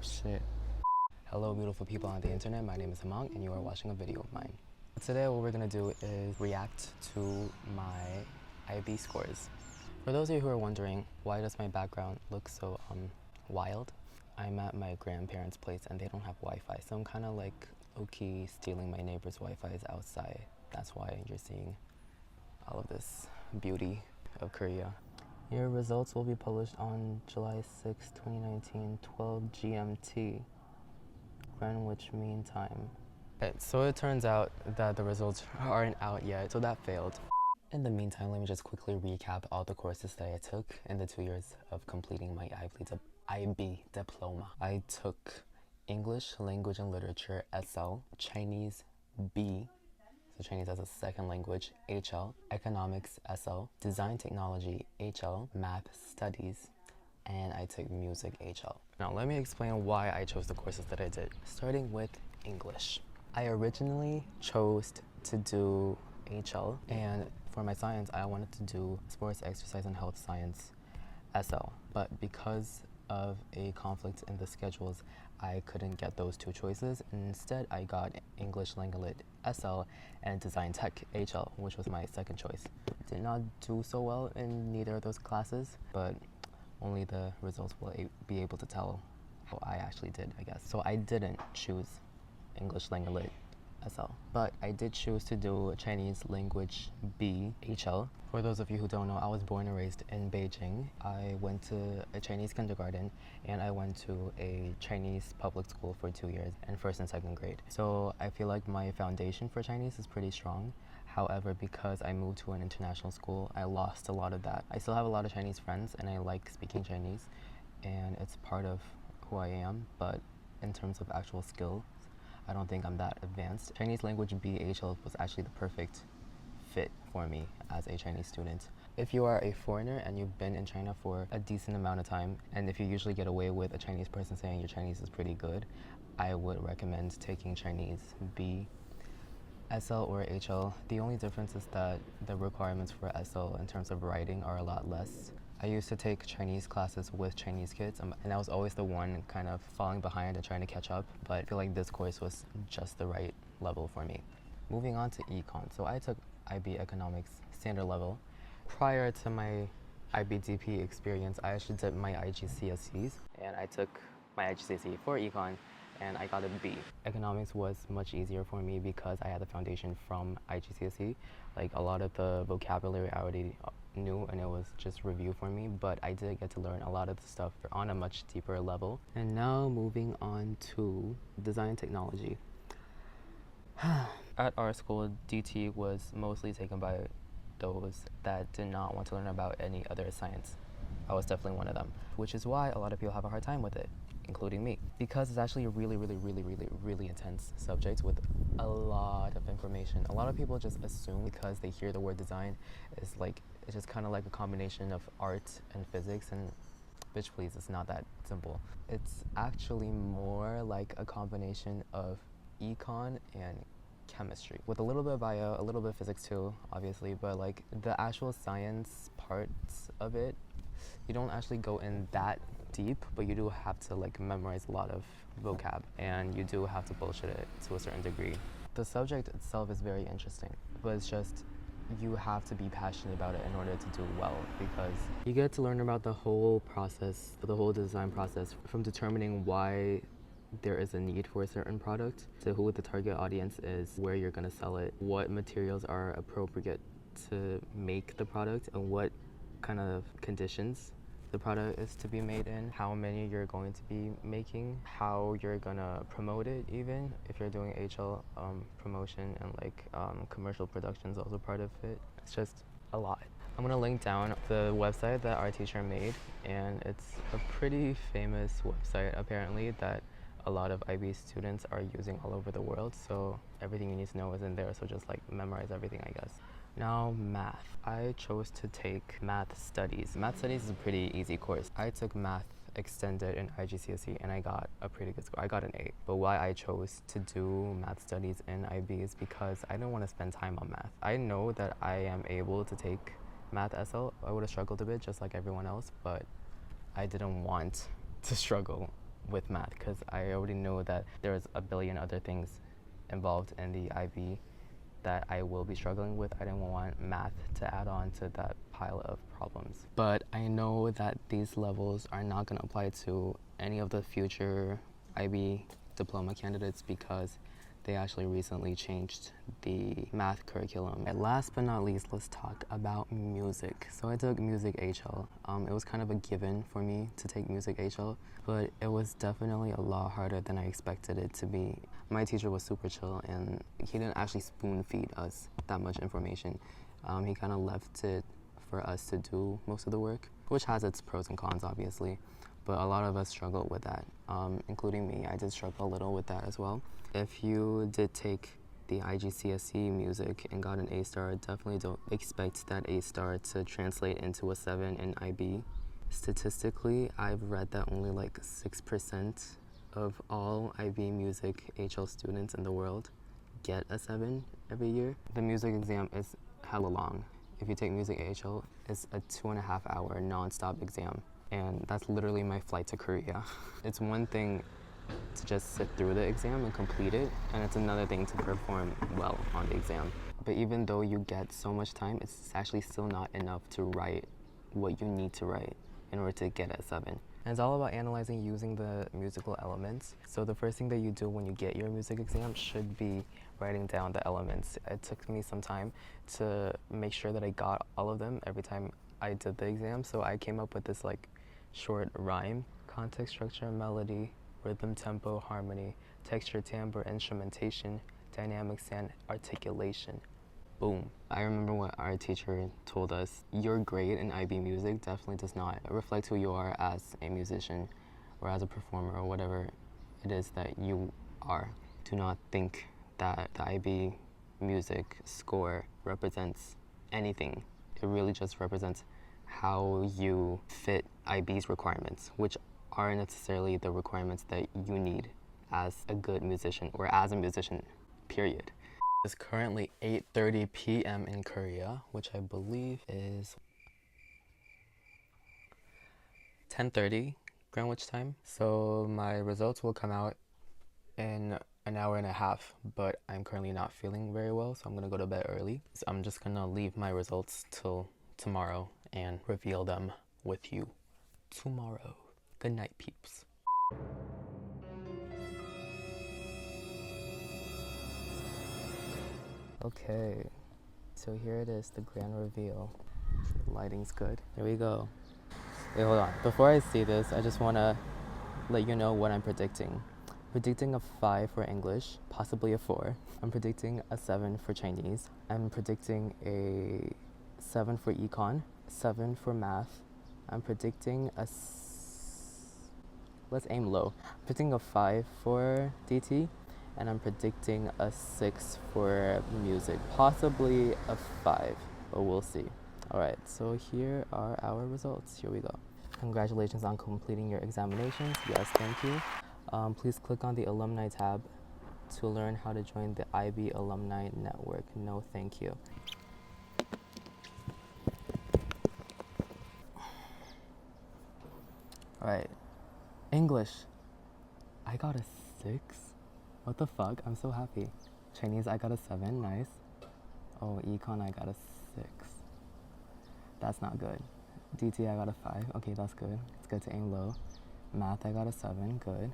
Oh shit. Hello beautiful people on the internet, my name is Himang and you are watching a video of mine. Today what we're gonna do is react to my IB scores. For those of you who are wondering, why does my background look so wild? I'm at my grandparents' place and they don't have Wi-Fi, so I'm kind of like low-key stealing my neighbor's Wi-Fi's outside. That's why you're seeing all of this beauty of Korea. Your results will be published on July 6, 2019, 12 GMT, Greenwich Mean Time. Okay, so it turns out that the results aren't out yet, so that failed. In the meantime, let me just quickly recap all the courses that I took in the 2 years of completing my IB diploma. I took English, Language and Literature, SL, Chinese, B, so Chinese as a second language, HL, Economics, SL, Design Technology, HL, Math Studies, and I took Music, HL. Now let me explain why I chose the courses that I did, starting with English. I originally chose to do HL, and for my science, I wanted to do Sports, Exercise, and Health Science, SL, but because of a conflict in the schedules, I couldn't get those two choices. Instead, I got English Language Lit SL and Design Tech HL, which was my second choice. Did not do so well in neither of those classes, but only the results will be able to tell how I actually did, I guess. So I didn't choose English Language Lit SL, but I did choose to do Chinese Language B HL. For those of you who don't know, I was born and raised in Beijing. I went to a Chinese kindergarten and I went to a Chinese public school for 2 years in first and second grade. So I feel like my foundation for Chinese is pretty strong. However, because I moved to an international school, I lost a lot of that. I still have a lot of Chinese friends and I like speaking Chinese and it's part of who I am, but in terms of actual skill, I don't think I'm that advanced. Chinese Language BHL was actually the perfect fit for me as a Chinese student. If you are a foreigner and you've been in China for a decent amount of time, and if you usually get away with a Chinese person saying your Chinese is pretty good, I would recommend taking Chinese B, SL or HL. The only difference is that the requirements for SL in terms of writing are a lot less. I used to take Chinese classes with Chinese kids, and I was always the one kind of falling behind and trying to catch up, but I feel like this course was just the right level for me. Moving on to econ. So I took IB Economics standard level. Prior to my IBDP experience, I actually did my IGCSEs, and I took my IGCSE for econ, and I got a B. Economics was much easier for me because I had the foundation from IGCSE. Like a lot of the vocabulary I already knew and it was just review for me, but I did get to learn a lot of the stuff on a much deeper level. And now moving on to Design Technology. At our school, DT was mostly taken by those that did not want to learn about any other science. I was definitely one of them, which is why a lot of people have a hard time with it, including me, because it's actually a really intense subject with a lot of information. A lot of people just assume because they hear the word design, it's just kind of like a combination of art and physics, and bitch please, it's not that simple. It's actually more like a combination of econ and chemistry with a little bit of bio, a little bit of physics too, obviously, but like the actual science parts of it, you don't actually go in that deep, but you do have to like memorize a lot of vocab and you do have to bullshit it to a certain degree. The subject itself is very interesting, but it's just you have to be passionate about it in order to do well, because you get to learn about the whole process, the whole design process, from determining why there is a need for a certain product to who the target audience is, where you're going to sell it, what materials are appropriate to make the product, and what kind of conditions the product is to be made in, how many you're going to be making, how you're gonna promote it, even if you're doing HL promotion, and like commercial production is also part of it. It's just a lot. I'm gonna link down the website that our teacher made, and it's a pretty famous website apparently that a lot of IB students are using all over the world, so everything you need to know is in there, so just like memorize everything, I guess. Now, math. I chose to take Math Studies. Math Studies is a pretty easy course. I took Math Extended in IGCSE and I got a pretty good score. I got an 8. But why I chose to do Math Studies in IB is because I didn't want to spend time on math. I know that I am able to take Math SL. I would have struggled a bit just like everyone else, but I didn't want to struggle with math because I already know that there's a billion other things involved in the IB that I will be struggling with. I didn't want math to add on to that pile of problems. But I know that these levels are not going to apply to any of the future IB diploma candidates because they actually recently changed the math curriculum. And last but not least, let's talk about music. So I took music HL. It was kind of a given for me to take music HL, but it was definitely a lot harder than I expected it to be. My teacher was super chill and he didn't actually spoon feed us that much information. He kind of left it for us to do most of the work, which has its pros and cons obviously, but a lot of us struggled with that, including me. I did struggle a little with that as well. If you did take the IGCSE music and got an A star, definitely don't expect that A star to translate into a 7 in IB. Statistically, I've read that only like 6% of all IB music HL students in the world get a 7 every year. The music exam is hella long. If you take music HL, it's a 2.5 hour non-stop exam. And that's literally my flight to Korea. It's one thing to just sit through the exam and complete it, and it's another thing to perform well on the exam. But even though you get so much time, it's actually still not enough to write what you need to write in order to get a 7. And it's all about analyzing using the musical elements. So the first thing that you do when you get your music exam should be writing down the elements. It took me some time to make sure that I got all of them every time I did the exam. So I came up with this like short rhyme: context, structure, melody, rhythm, tempo, harmony, texture, timbre, instrumentation, dynamics, and articulation. Boom. I remember what our teacher told us: your grade in IB music definitely does not reflect who you are as a musician or as a performer or whatever it is that you are. Do not think that the IB music score represents anything. It really just represents how you fit IB's requirements, which aren't necessarily the requirements that you need as a good musician or as a musician, period. It's currently 8:30 p.m. in Korea, which I believe is 10:30 Greenwich time. So my results will come out in an hour and a half, but I'm currently not feeling very well, so I'm gonna go to bed early. So I'm just gonna leave my results till tomorrow and reveal them with you tomorrow. Good night, peeps. Okay, so here it is, the grand reveal. The lighting's good. Here we go. Wait, hold on. Before I see this, I just want to let you know what I'm predicting. Predicting a 5 for English, possibly a 4. I'm predicting a 7 for Chinese. I'm predicting a 7 for econ, 7 for math. I'm predicting let's aim low. I'm predicting a 5 for DT, and I'm predicting a 6 for music, possibly a 5, but we'll see. All right, so here are our results. Here we go. Congratulations on completing your examinations. Yes, thank you. Please click on the alumni tab to learn how to join the IB alumni network. No, thank you. All right, English. I got a 6. What the fuck? I'm so happy. Chinese, I got a 7. Nice. Oh, econ, I got a 6. That's not good. DT, I got a 5. Okay, that's good. It's good to aim low. Math, I got a 7. Good.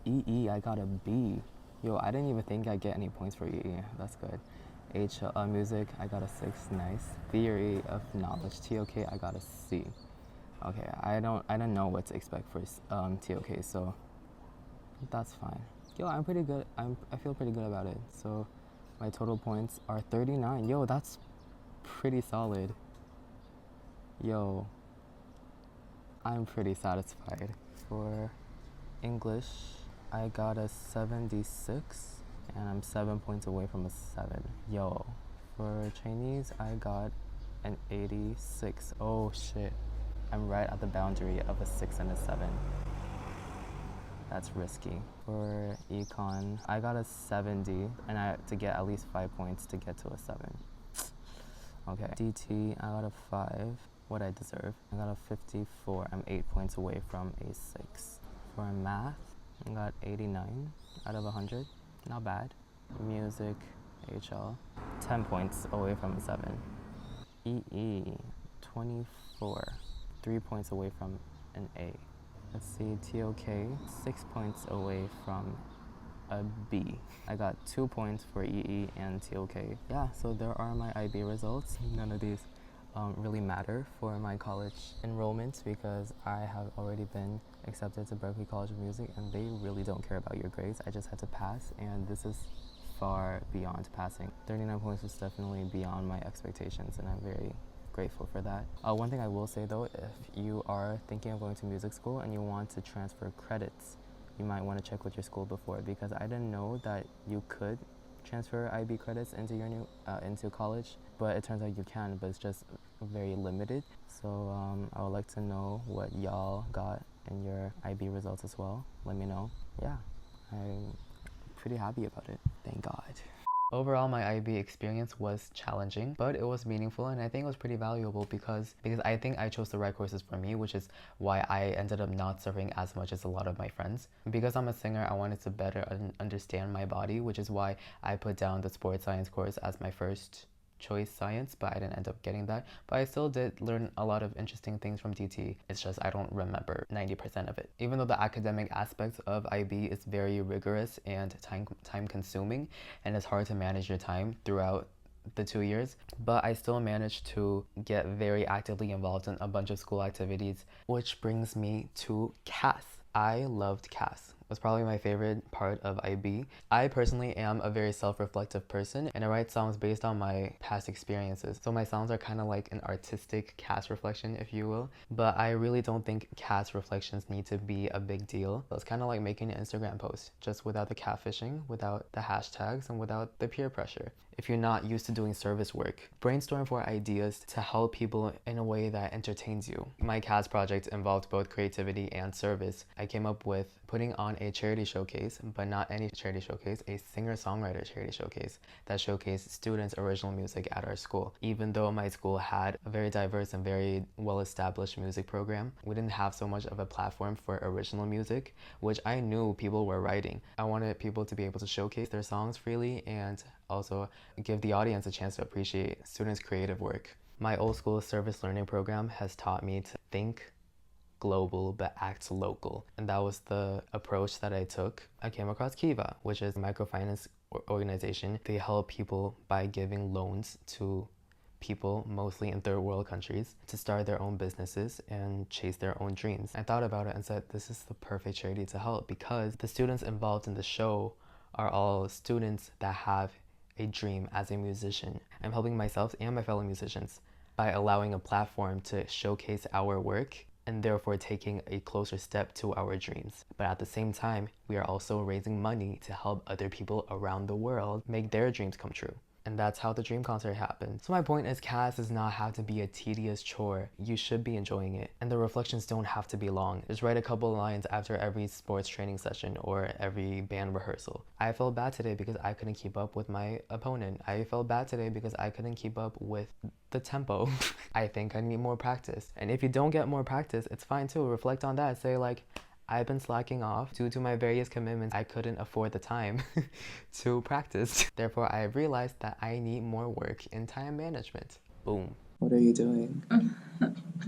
EE, I got a B. Yo, I didn't even think I'd get any points for EE. That's good. Music, I got a 6. Nice. Theory of knowledge, TOK, I got a C. Okay, I don't know what to expect for TOK, so that's fine. Yo, I'm pretty good. I feel pretty good about it. So my total points are 39. Yo, that's pretty solid. Yo, I'm pretty satisfied. For English, I got a 76, and I'm 7 points away from a 7. Yo, for Chinese, I got an 86. Oh shit, I'm right at the boundary of a 6 and a 7. That's risky. For econ, I got a 70, and I had to get at least 5 points to get to a 7. Okay. DT, I got a 5. What I deserve. I got a 54. I'm 8 points away from a 6. For math, I got 89 out of 100. Not bad. Music, HL, 10 points away from a 7. EE, 24, 3 points away from an A. Let's see, TOK, 6 points away from a B. I got 2 points for EE and TOK. Yeah, so there are my IB results. None of these really matter for my college enrollment because I have already been accepted to Berklee College of Music and they really don't care about your grades. I just had to pass and this is far beyond passing. 39 points was definitely beyond my expectations and I'm very grateful for that. One thing I will say though, if you are thinking of going to music school and you want to transfer credits, you might want to check with your school before because I didn't know that you could transfer IB credits into your into college, but it turns out you can, but it's just very limited. So I would like to know what y'all got in your IB results as well. Let me know. Yeah, I'm pretty happy about it. Thank God. Overall, my IB experience was challenging, but it was meaningful and I think it was pretty valuable because I think I chose the right courses for me, which is why I ended up not suffering as much as a lot of my friends. Because I'm a singer, I wanted to better understand my body, which is why I put down the sports science course as my first choice science, but I didn't end up getting that. But I still did learn a lot of interesting things from DT. It's just I don't remember 90% of it. Even though the academic aspect of IB is very rigorous and time consuming, and it's hard to manage your time throughout the 2 years, but I still managed to get very actively involved in a bunch of school activities, which brings me to CAS. I loved CAS. It was probably my favorite part of IB. I personally am a very self-reflective person and I write songs based on my past experiences. So my songs are kind of like an artistic CAS reflection, if you will. But I really don't think CAS reflections need to be a big deal. So it's kind of like making an Instagram post, just without the catfishing, without the hashtags, and without the peer pressure. If you're not used to doing service work, brainstorm for ideas to help people in a way that entertains you. My CAS project involved both creativity and service. I came up with putting on a charity showcase, but not any charity showcase, a singer-songwriter charity showcase that showcased students' original music at our school. Even though my school had a very diverse and very well-established music program, we didn't have so much of a platform for original music, which I knew people were writing. I wanted people to be able to showcase their songs freely and also give the audience a chance to appreciate students' creative work. My old school service learning program has taught me to think global but act local, and that was the approach that I took. I came across Kiva, which is a microfinance organization. They help people by giving loans to people, mostly in third world countries, to start their own businesses and chase their own dreams. I thought about it and said, this is the perfect charity to help because the students involved in the show are all students that have a dream as a musician. I'm helping myself and my fellow musicians by allowing a platform to showcase our work and therefore taking a closer step to our dreams. But at the same time, we are also raising money to help other people around the world make their dreams come true. And that's how the Dream Concert happened. So my point is, CAS does not have to be a tedious chore. You should be enjoying it. And the reflections don't have to be long. Just write a couple lines after every sports training session or every band rehearsal. I felt bad today because I couldn't keep up with my opponent. I felt bad today because I couldn't keep up with the tempo. I think I need more practice. And if you don't get more practice, it's fine too. Reflect on that. Say like, I've been slacking off due to my various commitments. I couldn't afford the time to practice. Therefore, I have realized that I need more work in time management. Boom. What are you doing? I'm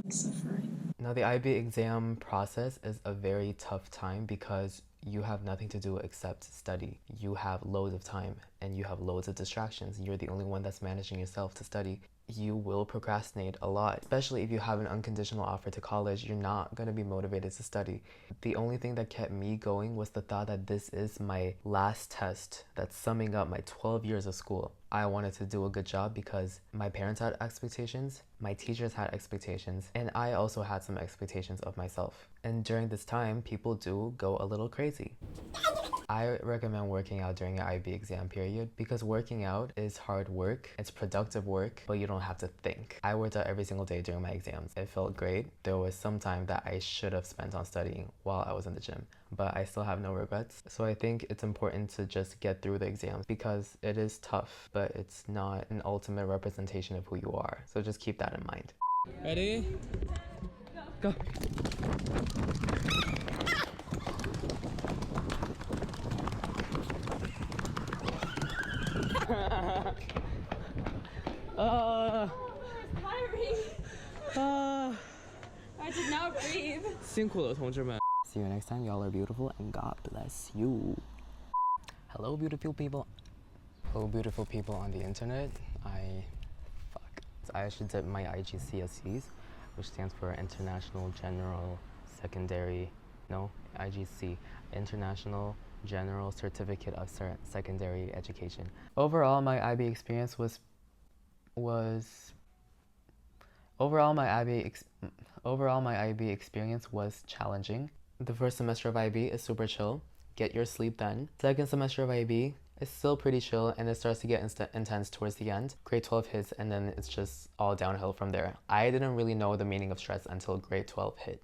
suffering. Now, the IB exam process is a very tough time because you have nothing to do except study. You have loads of time and you have loads of distractions. You're the only one that's managing yourself to study. You will procrastinate a lot, especially if you have an unconditional offer to college. You're not going to be motivated to study. The only thing that kept me going was the thought that this is my last test that's summing up my 12 years of school. I wanted to do a good job because my parents had expectations, my teachers had expectations, and I also had some expectations of myself. And during this time, people do go a little crazy. I recommend working out during your IB exam period because working out is hard work, it's productive work, but you don't have to think. I worked out every single day during my exams. It felt great. There was some time that I should have spent on studying while I was in the gym, but I still have no regrets. So I think it's important to just get through the exams because it is tough, but it's not an ultimate representation of who you are. So just keep that in mind. Ready? Go. I did not breathe. 辛苦了，同志们. See you next time. Y'all are beautiful and God bless you. Hello, beautiful people. Hello, beautiful people on the internet. I actually did my IGCSEs, which stands for International General Secondary, no, IGC, International General Certificate of Secondary Education. Overall, my IB experience was challenging. The first semester of IB is super chill. Get your sleep then. Second semester of IB is still pretty chill, and it starts to get intense towards the end. Grade 12 hits, and then it's just all downhill from there. I didn't really know the meaning of stress until grade 12 hit.